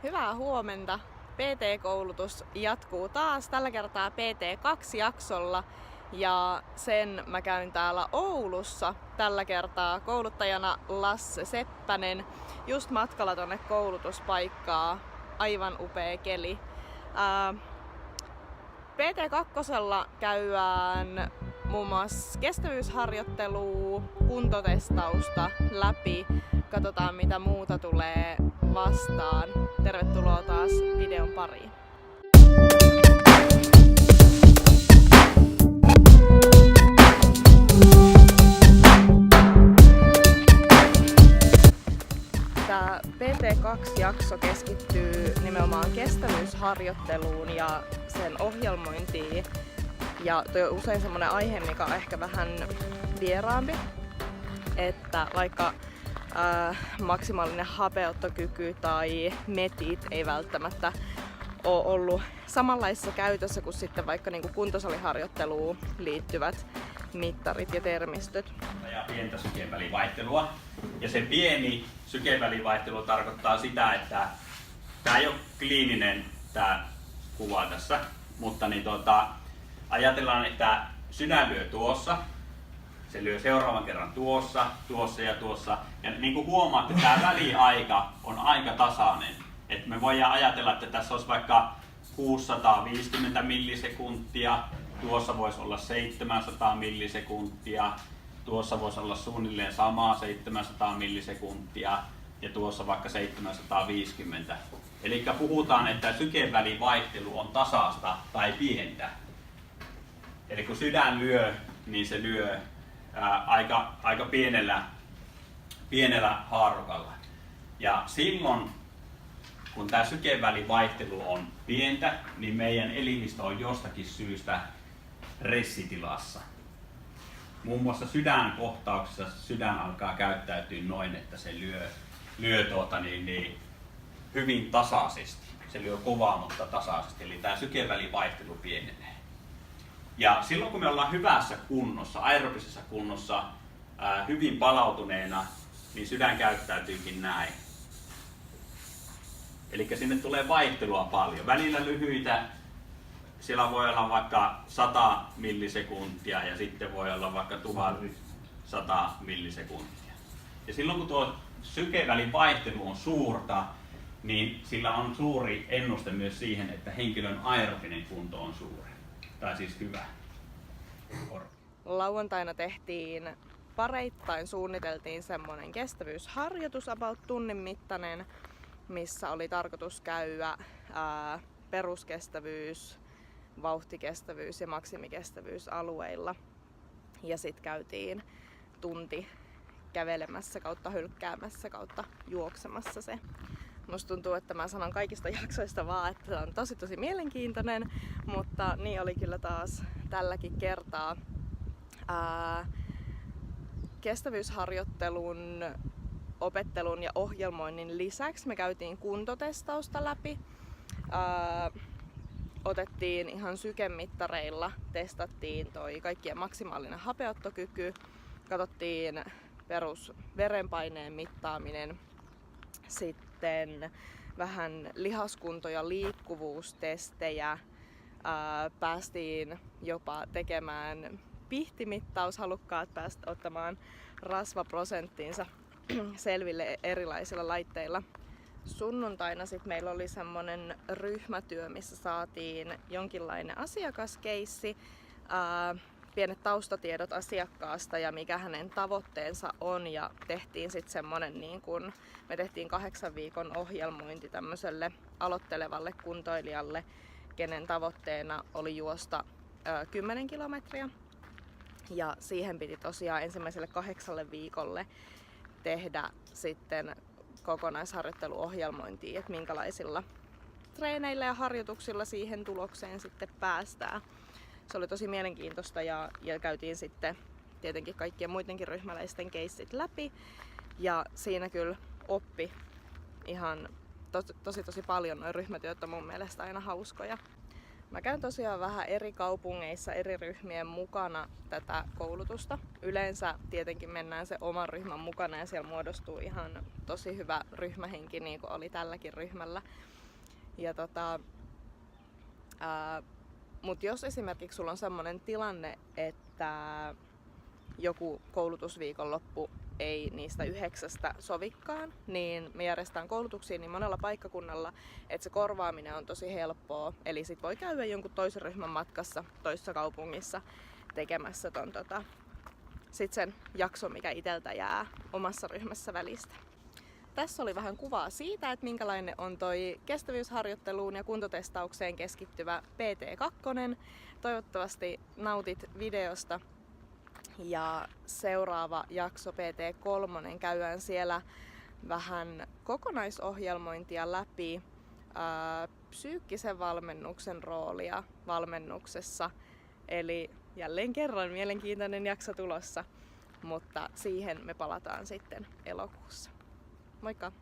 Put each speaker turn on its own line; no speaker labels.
Hyvää huomenta. PT-koulutus jatkuu taas, tällä kertaa PT2-jaksolla ja sen mä käyn täällä Oulussa. Tällä kertaa kouluttajana Lasse Seppänen. Just matkalla tonne koulutuspaikkaa. Aivan upea keli. PT2 käydään muun muassa kestävyysharjoittelua, kuntotestausta läpi. Katsotaan mitä muuta tulee vastaan. Tervetuloa taas videon pariin. Tämä PT2-jakso keskittyy nimenomaan kestävyysharjoitteluun ja sen ohjelmointiin. Ja toi on usein semmoinen aihe, mikä on ehkä vähän vieraampi. Että vaikka maksimaalinen hapeuttokyky tai metit ei välttämättä ole ollut samanlaisessa käytössä kuin sitten vaikka niinku kuntosaliharjoitteluun liittyvät mittarit ja termistöt.
Ja pientä sykevälivaihtelua. Ja se pieni sykevälivaihtelu tarkoittaa sitä, että tämä ei ole kliininen tämä kuva tässä, mutta ajatellaan, että sydän lyö tuossa, se lyö seuraavan kerran tuossa, tuossa ja tuossa. Ja niin kuin huomaatte, tämä väliaika on aika tasainen. Et me voidaan ajatella, että tässä olisi vaikka 650 millisekuntia, tuossa voisi olla 700 millisekuntia, tuossa voisi olla suunnilleen samaa 700 millisekuntia ja tuossa vaikka 750. Eli puhutaan, että sykevälivaihtelu on tasaista tai pientä. Eli kun sydän lyö, niin se lyö aika pienellä haarukalla. Ja silloin, kun tämä sykevälivaihtelu on pientä, niin meidän elimistö on jostakin syystä ressitilassa. Muun muassa sydänkohtauksessa sydän alkaa käyttäytyä noin, että se lyö hyvin tasaisesti. Se lyö kovaa, mutta tasaisesti. Eli tämä sykevälivaihtelu pienenee. Ja silloin kun me ollaan hyvässä kunnossa, aerobisessa kunnossa, hyvin palautuneena, niin sydän käyttäytyykin näin. Eli sinne tulee vaihtelua paljon. Välillä lyhyitä, siellä voi olla vaikka 100 millisekuntia ja sitten voi olla vaikka 1100 millisekuntia. Ja silloin kun tuo sykevälin vaihtelu on suurta, niin sillä on suuri ennuste myös siihen, että henkilön aerobinen kunto on suuri. Tai siis hyvä.
Lauantaina tehtiin pareittain, suunniteltiin semmoinen kestävyysharjoitus about tunnin mittainen, missä oli tarkoitus käydä peruskestävyys, vauhtikestävyys ja maksimikestävyysalueilla. Ja sitten käytiin tunti kävelemässä kautta hylkkäämässä kautta juoksemassa se. Musta tuntuu, että mä sanon kaikista jaksoista vaan, että se on tosi mielenkiintoinen, mutta niin oli kyllä taas tälläkin kertaa. Kestävyysharjoittelun, opettelun ja ohjelmoinnin lisäksi me käytiin kuntotestausta läpi. Otettiin ihan sykemittareilla, testattiin toi kaikkien maksimaalinen hapeuttokyky, katsottiin perus verenpaineen mittaaminen, sitten vähän lihaskunto- ja liikkuvuustestejä, päästiin jopa tekemään pihtimittaus, halukkaat pääsivät ottamaan rasvaprosenttiinsa selville erilaisilla laitteilla. Sunnuntaina sit meillä oli semmonen ryhmätyö, missä saatiin jonkinlainen asiakaskeissi, pienet taustatiedot asiakkaasta ja mikä hänen tavoitteensa on, ja tehtiin sitten semmonen me tehtiin 8 viikon ohjelmointi tämmöiselle aloittelevalle kuntoilijalle, kenen tavoitteena oli juosta 10 kilometriä. Ja siihen piti tosiaan ensimmäiselle 8 viikolle tehdä sitten kokonaisharjoitteluohjelmointia, että minkälaisilla treeneillä ja harjoituksilla siihen tulokseen sitten päästään. Se oli tosi mielenkiintoista ja käytiin sitten tietenkin kaikkien muidenkin ryhmäläisten keissit läpi. Ja siinä kyllä oppi ihan tosi paljon. Nuo ryhmätyöt on mun mielestä aina hauskoja. Mä käyn tosiaan vähän eri kaupungeissa eri ryhmien mukana tätä koulutusta. Yleensä tietenkin mennään se oman ryhmän mukana ja siellä muodostuu ihan tosi hyvä ryhmähenki, niin kuin oli tälläkin ryhmällä. Mutta jos esimerkiksi sulla on sellainen tilanne, että joku koulutusviikonloppu ei niistä 9 sovikkaan, niin me järjestetään koulutuksia niin monella paikkakunnalla, että se korvaaminen on tosi helppoa. Eli sit voi käydä jonkun toisen ryhmän matkassa toisessa kaupungissa tekemässä sit sen jakson, mikä iteltä jää omassa ryhmässä välistä. Tässä oli vähän kuvaa siitä, että minkälainen on toi kestävyysharjoitteluun ja kuntotestaukseen keskittyvä PT2. Toivottavasti nautit videosta. Ja seuraava jakso PT3 käydään siellä vähän kokonaisohjelmointia läpi, psyykkisen valmennuksen roolia valmennuksessa. Eli jälleen kerran mielenkiintoinen jakso tulossa, mutta siihen me palataan sitten elokuussa. Moikka!